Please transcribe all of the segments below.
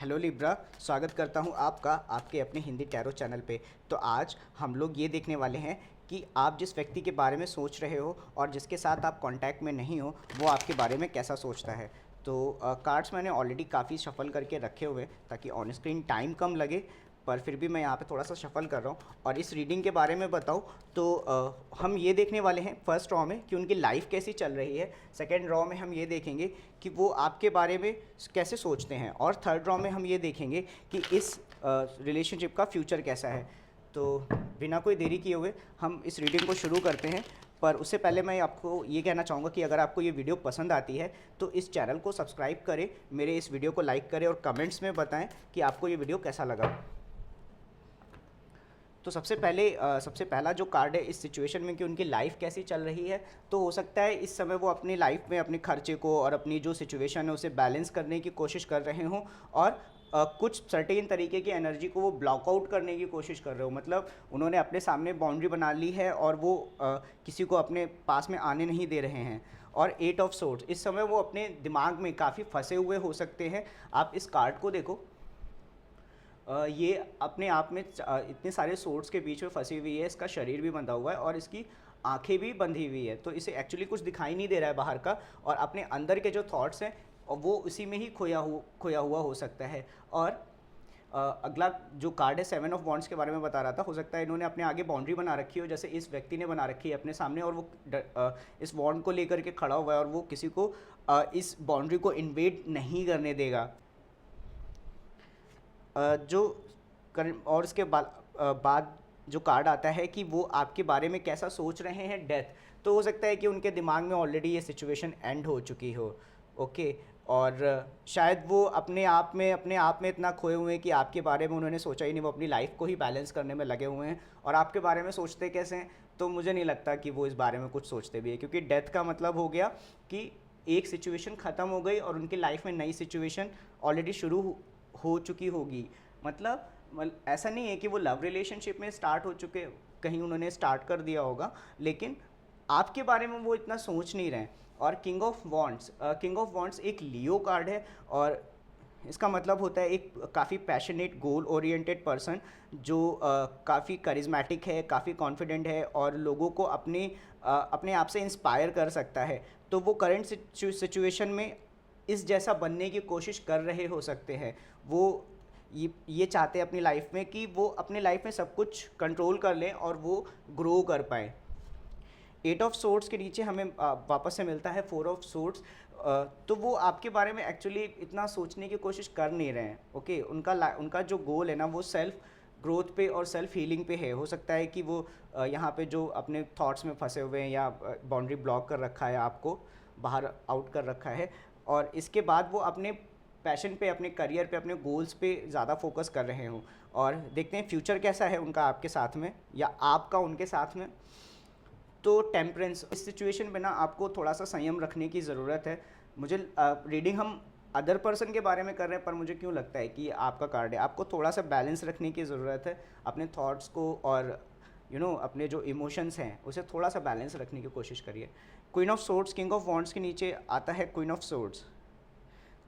Hello Libra, स्वागत करता हूं आपका आपके अपने हिंदी टैरो चैनल पे। तो आज हम लोग ये देखने वाले हैं कि आप जिस व्यक्ति के बारे में सोच रहे हो और जिसके साथ आप कांटेक्ट में नहीं हो वो आपके बारे में कैसा सोचता है। तो कार्ड्स मैंने ऑलरेडी काफ़ी शफल करके रखे हुए हैं ताकि ऑन स्क्रीन टाइम कम लगे, पर फिर भी मैं यहाँ पे थोड़ा सा शफल कर रहा हूँ। और इस रीडिंग के बारे में बताऊँ तो हम ये देखने वाले हैं फर्स्ट रॉ में कि उनकी लाइफ कैसी चल रही है। सेकंड रॉ में हम ये देखेंगे कि वो आपके बारे में कैसे सोचते हैं, और थर्ड रॉ में हम ये देखेंगे कि इस रिलेशनशिप का फ्यूचर कैसा है। तो बिना कोई देरी किए हुए हम इस रीडिंग को शुरू करते हैं। पर उससे पहले मैं आपको ये कहना चाहूँगा कि अगर आपको ये वीडियो पसंद आती है तो इस चैनल को सब्सक्राइब करें, मेरे इस वीडियो को लाइक करें और कमेंट्स में बताएं कि आपको ये वीडियो कैसा लगा। तो सबसे पहला जो कार्ड है इस सिचुएशन में कि उनकी लाइफ कैसी चल रही है, तो हो सकता है इस समय वो अपनी लाइफ में अपने खर्चे को और अपनी जो सिचुएशन है उसे बैलेंस करने की कोशिश कर रहे हों, और कुछ सर्टेन तरीके की एनर्जी को वो ब्लॉकआउट करने की कोशिश कर रहे हो। मतलब उन्होंने अपने सामने बाउंड्री बना ली है और वो किसी को अपने पास में आने नहीं दे रहे हैं। और 8 ऑफ सोर्ड्स, इस समय वो अपने दिमाग में काफ़ी फंसे हुए हो सकते हैं। आप इस कार्ड को देखो, ये अपने आप में इतने सारे सोर्ड्स के बीच में फंसी हुई है। इसका शरीर भी बंधा हुआ है और इसकी आंखें भी बंधी हुई है, तो इसे एक्चुअली कुछ दिखाई नहीं दे रहा है बाहर का, और अपने अंदर के जो थॉट्स हैं वो उसी में ही खोया हुआ हो सकता है। और अगला जो कार्ड है 7 ऑफ वॉन्ड्स के बारे में बता रहा था। हो सकता है इन्होंने अपने आगे बाउंड्री बना रखी हो, जैसे इस व्यक्ति ने बना रखी है अपने सामने, और वो इस वॉन्ड को लेकर के खड़ा हुआ है और वो किसी को इस बाउंड्री को इन्वेड नहीं करने देगा। और उसके बाद जो कार्ड आता है कि वो आपके बारे में कैसा सोच रहे हैं, डेथ। तो हो सकता है कि उनके दिमाग में ऑलरेडी ये सिचुएशन एंड हो चुकी हो, ओके। और शायद वो अपने आप में इतना खोए हुए हैं कि आपके बारे में उन्होंने सोचा ही नहीं। वो अपनी लाइफ को ही बैलेंस करने में लगे हुए हैं, और आपके बारे में सोचते कैसे हैं तो मुझे नहीं लगता कि वो इस बारे में कुछ सोचते भी है, क्योंकि डेथ का मतलब हो गया कि एक सिचुएशन ख़त्म हो गई और उनकी लाइफ में नई सिचुएशन ऑलरेडी शुरू हो चुकी होगी। मतलब ऐसा नहीं है कि वो लव रिलेशनशिप में स्टार्ट हो चुके, कहीं उन्होंने स्टार्ट कर दिया होगा, लेकिन आपके बारे में वो इतना सोच नहीं रहे हैं। और किंग ऑफ वॉन्ड्स एक लियो कार्ड है, और इसका मतलब होता है एक काफ़ी पैशनेट गोल ओरिएंटेड पर्सन जो काफ़ी करिज्मेटिक है, काफ़ी कॉन्फिडेंट है और लोगों को अपने आप से इंस्पायर कर सकता है। तो वो करंट सिचुएशन में इस जैसा बनने की कोशिश कर रहे हो सकते हैं। वो ये चाहते हैं अपनी लाइफ में कि वो अपनी लाइफ में सब कुछ कंट्रोल कर लें और वो ग्रो कर पाएँ। 8 ऑफ सोर्ड्स के नीचे हमें वापस से मिलता है 4 ऑफ सोर्ड्स। तो वो आपके बारे में एक्चुअली इतना सोचने की कोशिश कर नहीं रहे हैं, ओके। उनका जो गोल है ना वो सेल्फ ग्रोथ पे और सेल्फ हीलिंग पे है। हो सकता है कि वो यहाँ पे जो अपने थॉट्स में फंसे हुए हैं या बाउंड्री ब्लॉक कर रखा है, आपको बाहर आउट कर रखा है, और इसके बाद वो अपने पैशन पे, अपने करियर पे, अपने गोल्स पे ज़्यादा फोकस कर रहे हों। और देखते हैं फ्यूचर कैसा है उनका आपके साथ में या आपका उनके साथ में। तो टेम्परेंस, इस सिचुएशन में ना आपको थोड़ा सा संयम रखने की ज़रूरत है। मुझे रीडिंग हम अदर पर्सन के बारे में कर रहे हैं, पर मुझे क्यों लगता है कि आपका कार्ड है, आपको थोड़ा सा बैलेंस रखने की ज़रूरत है अपने थॉट्स को, और अपने जो इमोशंस हैं उसे थोड़ा सा बैलेंस रखने की कोशिश करिए। Queen of swords, king of wands के नीचे आता है क्वीन ऑफ सोर्ड्स।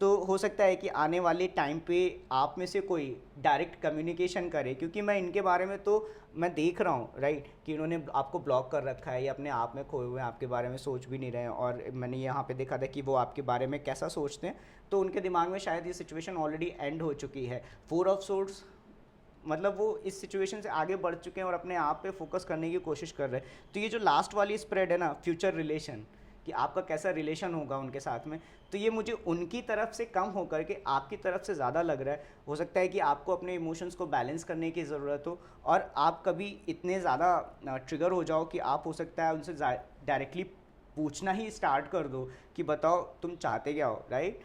तो हो सकता है कि आने वाले टाइम पे आप में से कोई डायरेक्ट कम्युनिकेशन करे, क्योंकि मैं इनके बारे में तो मैं देख रहा हूँ, राइट, कि इन्होंने आपको ब्लॉक कर रखा है या अपने आप में खोए हुए हैं, आपके बारे में सोच भी नहीं रहे हैं। और मैंने यहाँ पे देखा था कि वो आपके बारे में कैसा सोचते हैं, तो उनके दिमाग में शायद ये सिचुएशन ऑलरेडी एंड हो चुकी है। 4 ऑफ सोर्ड्स मतलब वो इस सिचुएशन से आगे बढ़ चुके हैं और अपने आप पे फोकस करने की कोशिश कर रहे हैं। तो ये जो लास्ट वाली स्प्रेड है ना, फ्यूचर रिलेशन, कि आपका कैसा रिलेशन होगा उनके साथ में, तो ये मुझे उनकी तरफ से कम होकर के आपकी तरफ से ज़्यादा लग रहा है। हो सकता है कि आपको अपने इमोशंस को बैलेंस करने की ज़रूरत हो, और आप कभी इतने ज़्यादा ट्रिगर हो जाओ कि आप, हो सकता है, उनसे डायरेक्टली पूछना ही स्टार्ट कर दो कि बताओ तुम चाहते क्या हो, राइट,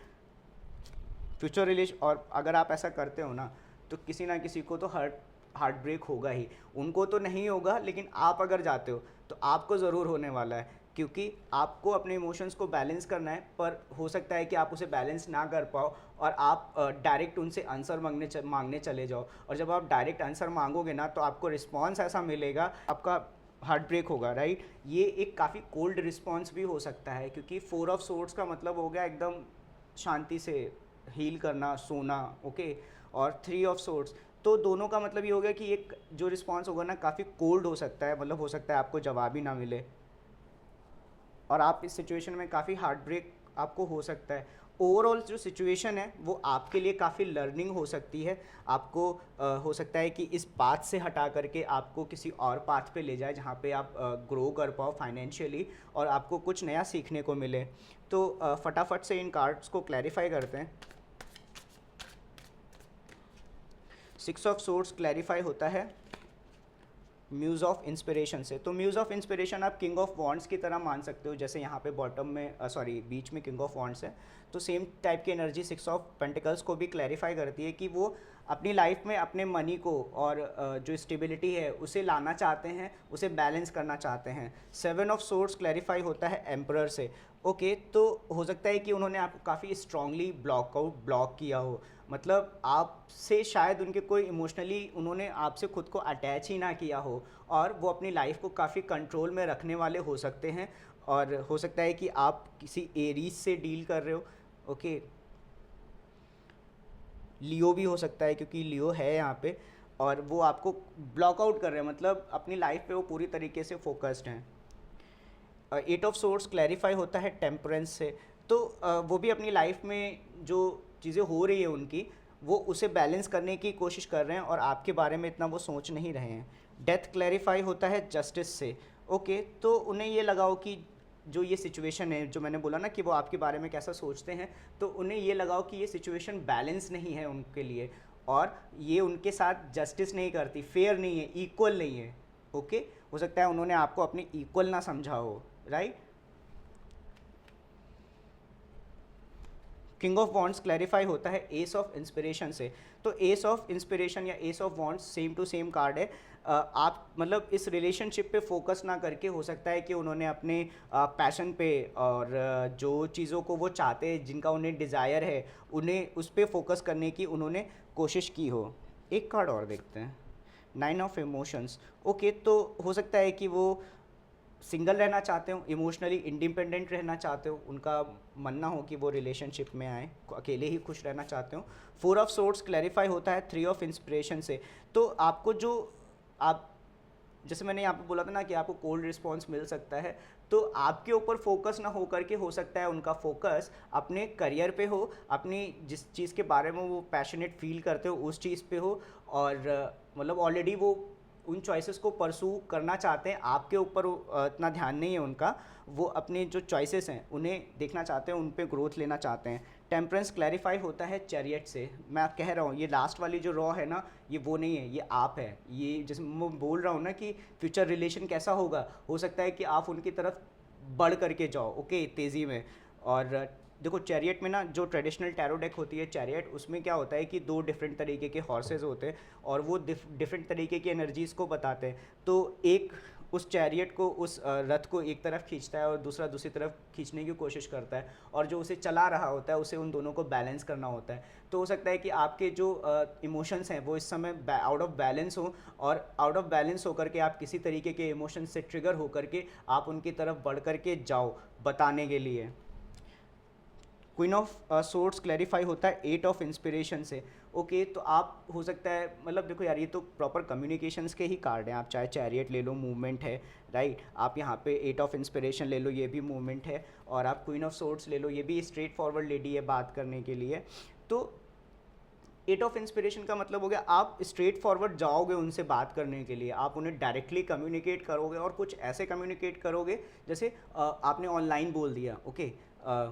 फ्यूचर रिलेशन। और अगर आप ऐसा करते हो ना तो किसी ना किसी को तो हार्ट ब्रेक होगा ही। उनको तो नहीं होगा, लेकिन आप अगर जाते हो तो आपको ज़रूर होने वाला है, क्योंकि आपको अपने इमोशंस को बैलेंस करना है। पर हो सकता है कि आप उसे बैलेंस ना कर पाओ और आप डायरेक्ट उनसे आंसर मांगने चले जाओ, और जब आप डायरेक्ट आंसर मांगोगे ना तो आपको रिस्पॉन्स ऐसा मिलेगा, आपका हार्ट ब्रेक होगा, राइट। ये एक काफ़ी कोल्ड रिस्पॉन्स भी हो सकता है, क्योंकि 4 ऑफ सोर्ड्स का मतलब हो गया एकदम शांति से हील करना, सोना, ओके। और थ्री ऑफ सोर्ड्स, तो दोनों का मतलब ये हो गया कि एक जो रिस्पॉन्स होगा ना काफ़ी कोल्ड हो सकता है, मतलब हो सकता है आपको जवाब ही ना मिले और आप इस सिचुएशन में काफ़ी हार्ट ब्रेक आपको हो सकता है। ओवरऑल जो सिचुएशन है वो आपके लिए काफ़ी लर्निंग हो सकती है। आपको हो सकता है कि इस पाथ से हटा करके आपको किसी और पाथ पे ले जाए जहाँ पे आप ग्रो कर पाओ फाइनेंशियली और आपको कुछ नया सीखने को मिले। तो फटाफट से इन कार्ड्स को क्लैरिफाई करते हैं। सिक्स ऑफ सोर्ड्स क्लैरिफाई होता है म्यूज़ ऑफ इंस्पिरेशन से। तो म्यूज़ ऑफ इंस्पिरेशन आप किंग ऑफ वॉन्ड्स की तरह मान सकते हो, जैसे यहाँ पे बॉटम में सॉरी बीच में किंग ऑफ वॉन्ड्स है, तो सेम टाइप की एनर्जी सिक्स ऑफ पेंटिकल्स को भी क्लैरिफाई करती है कि वो अपनी लाइफ में अपने मनी को और जो स्टेबिलिटी है उसे लाना चाहते हैं, उसे बैलेंस करना चाहते हैं। सेवन ऑफ सोर्ड्स क्लैरिफाई होता है एम्परर से। ओके, तो हो सकता है कि उन्होंने आपको काफ़ी स्ट्रांगली ब्लॉक किया हो, मतलब आपसे शायद उनके कोई इमोशनली उन्होंने आपसे खुद को अटैच ही ना किया हो और वो अपनी लाइफ को काफ़ी कंट्रोल में रखने वाले हो सकते हैं। और हो सकता है कि आप किसी एरीज से डील कर रहे हो, ओके। लियो भी हो सकता है क्योंकि लियो है यहाँ पे और वो आपको ब्लॉक आउट कर रहे हैं, मतलब अपनी लाइफ पे वो पूरी तरीके से फोकस्ड हैं। एट ऑफ सोर्स क्लैरिफाई होता है टेम्परेंस से। तो वो भी अपनी लाइफ में जो चीज़ें हो रही है उनकी, वो उसे बैलेंस करने की कोशिश कर रहे हैं और आपके बारे में इतना वो सोच नहीं रहे हैं। डेथ क्लैरिफाई होता है जस्टिस से। ओके, तो उन्हें ये लगाओ कि जो ये सिचुएशन है, जो मैंने बोला ना कि वो आपके बारे में कैसा सोचते हैं, तो उन्हें ये लगाओ कि ये सिचुएशन बैलेंस नहीं है उनके लिए और ये उनके साथ जस्टिस नहीं करती, फेयर नहीं है, इक्वल नहीं है। ओके, हो सकता है उन्होंने आपको अपने इक्वल ना समझा हो, right. King of wands clarify होता है एस ऑफ इंस्पिरेशन से। तो एस ऑफ इंस्पिरेशन या ace of wands same to same card है। आप मतलब इस रिलेशनशिप पे फोकस ना करके हो सकता है कि उन्होंने अपने पैशन पे और जो चीज़ों को वो चाहते हैं, जिनका उन्हें डिज़ायर है, उन्हें उस पर फोकस करने की उन्होंने कोशिश की हो। एक कार्ड और देखते हैं, नाइन ऑफ इमोशंस। ओके, तो हो सकता है कि वो सिंगल रहना चाहते हो, इमोशनली इंडिपेंडेंट रहना चाहते हो, उनका मन ना हो कि वो रिलेशनशिप में आए, अकेले ही खुश रहना चाहते हो। फोर ऑफ सोर्ड्स क्लैरिफाई होता है थ्री ऑफ इंस्पिरेशन से। तो आपको जो आप जैसे मैंने यहाँ पे बोला था ना कि आपको कोल्ड रिस्पॉन्स मिल सकता है, तो आपके ऊपर फोकस ना हो करके हो सकता है उनका फोकस अपने करियर पे हो, अपनी जिस चीज़ के बारे में वो पैशनेट फील करते हो उस चीज़ पे हो और मतलब ऑलरेडी वो उन चॉइसेस को परसू करना चाहते हैं, आपके ऊपर इतना ध्यान नहीं है उनका, वो अपने जो चॉइसेस हैं उन्हें देखना चाहते हैं, उन पे ग्रोथ लेना चाहते हैं। टेम्परेंस क्लैरिफाई होता है चैरियट से। मैं कह रहा हूँ ये लास्ट वाली जो रॉ है ना, ये वो नहीं है, ये आप है। ये जैसे मैं बोल रहा हूँ ना कि फ्यूचर रिलेशन कैसा होगा, हो सकता है कि आप उनकी तरफ बढ़ करके जाओ, ओके, तेज़ी में। और देखो चैरियट में ना जो ट्रेडिशनल टैरो डेक होती है चैरियट, उसमें क्या होता है कि दो डिफरेंट तरीके के हॉर्सेस होते हैं और वो डिफरेंट तरीके की एनर्जीज़ को बताते हैं। तो एक उस चैरियट को, उस रथ को एक तरफ खींचता है और दूसरा दूसरी तरफ खींचने की कोशिश करता है और जो उसे चला रहा होता है उसे उन दोनों को बैलेंस करना होता है। तो हो सकता है कि आपके जो इमोशंस हैं वो इस समय आउट ऑफ बैलेंस हो और आउट ऑफ बैलेंस होकर के आप किसी तरीके के इमोशन से ट्रिगर होकर के आप उनकी तरफ बढ़ कर के जाओ बताने के लिए। क्वीन ऑफ सोर्ड्स क्लैरिफाई होता है एट ऑफ इंस्पिरेशन से। ओके, तो आप हो सकता है मतलब देखो यार, ये तो प्रॉपर कम्युनिकेशंस के ही कार्ड हैं। आप चाहे चैरियट ले लो, मूवमेंट है, राइट। आप यहाँ पे एट ऑफ इंस्पिरेशन ले लो, ये भी मूवमेंट है। और आप क्वीन ऑफ सोर्ड्स ले लो, ये भी स्ट्रेट फॉरवर्ड लेडी है बात करने के लिए। तो एट ऑफ इंस्पिरेशन का मतलब हो गया आप स्ट्रेट फॉरवर्ड जाओगे उनसे बात करने के लिए, आप उन्हें डायरेक्टली कम्युनिकेट करोगे और कुछ ऐसे कम्युनिकेट करोगे जैसे आपने ऑनलाइन बोल दिया, ओके,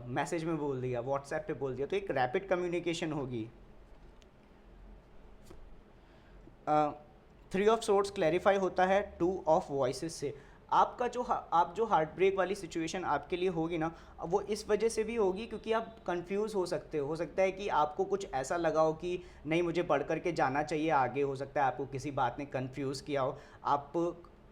मैसेज में बोल दिया, व्हाट्सएप पे बोल दिया, तो एक रैपिड कम्युनिकेशन होगी। थ्री ऑफ सोर्ड्स क्लैरिफाई होता है टू ऑफ वॉइसेस से। आपका जो आप जो हार्ट ब्रेक वाली सिचुएशन आपके लिए होगी ना, वो इस वजह से भी होगी क्योंकि आप कंफ्यूज हो सकते हो सकता है कि आपको कुछ ऐसा लगा हो कि नहीं मुझे बढ़ कर के जाना चाहिए आगे, हो सकता है आपको किसी बात ने कंफ्यूज किया हो, आप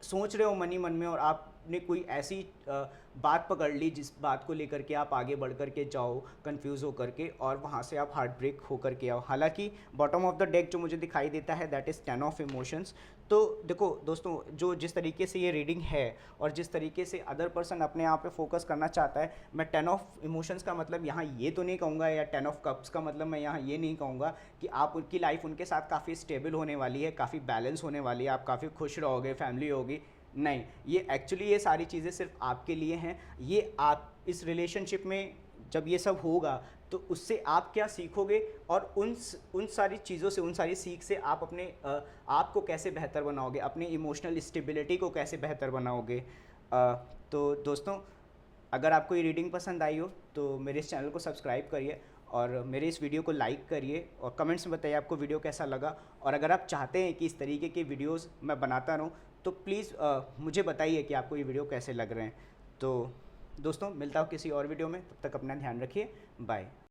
सोच रहे हो मन ही मन में और आप आपने कोई ऐसी बात पकड़ ली जिस बात को लेकर के आप आगे बढ़ कर के जाओ कंफ्यूज हो करके, और वहाँ से आप हार्ट ब्रेक हो करके आओ। हालांकि बॉटम ऑफ द डेक जो मुझे दिखाई देता है दैट इज़ 10 ऑफ इमोशंस। तो देखो दोस्तों, जो जिस तरीके से ये रीडिंग है और जिस तरीके से अदर पर्सन अपने आप पे फोकस करना चाहता है, मैं 10 ऑफ इमोशंस का मतलब यहाँ ये तो नहीं कहूँगा, या 10 ऑफ कप्स का मतलब मैं यहाँ ये नहीं कहूँगा कि आप उनकी लाइफ उनके साथ काफ़ी स्टेबल होने वाली है, काफ़ी बैलेंस होने वाली है, आप काफ़ी खुश रहोगे, फैमिली होगी। नहीं, ये एक्चुअली ये सारी चीज़ें सिर्फ आपके लिए हैं। ये आप इस रिलेशनशिप में जब ये सब होगा तो उससे आप क्या सीखोगे, और उन सारी चीज़ों से, उन सारी सीख से आप अपने आप को कैसे बेहतर बनाओगे, अपनी इमोशनल स्टेबिलिटी को कैसे बेहतर बनाओगे। तो दोस्तों, अगर आपको ये रीडिंग पसंद आई हो तो मेरे इस चैनल को सब्सक्राइब करिए, और मेरे इस वीडियो को लाइक करिए, और कमेंट्स में बताइए आपको वीडियो कैसा लगा। और अगर आप चाहते हैं कि इस तरीके के वीडियोस मैं बनाता रहूं तो प्लीज़ मुझे बताइए कि आपको ये वीडियो कैसे लग रहे हैं। तो दोस्तों, मिलता हूँ किसी और वीडियो में, तब तक अपना ध्यान रखिए। बाय।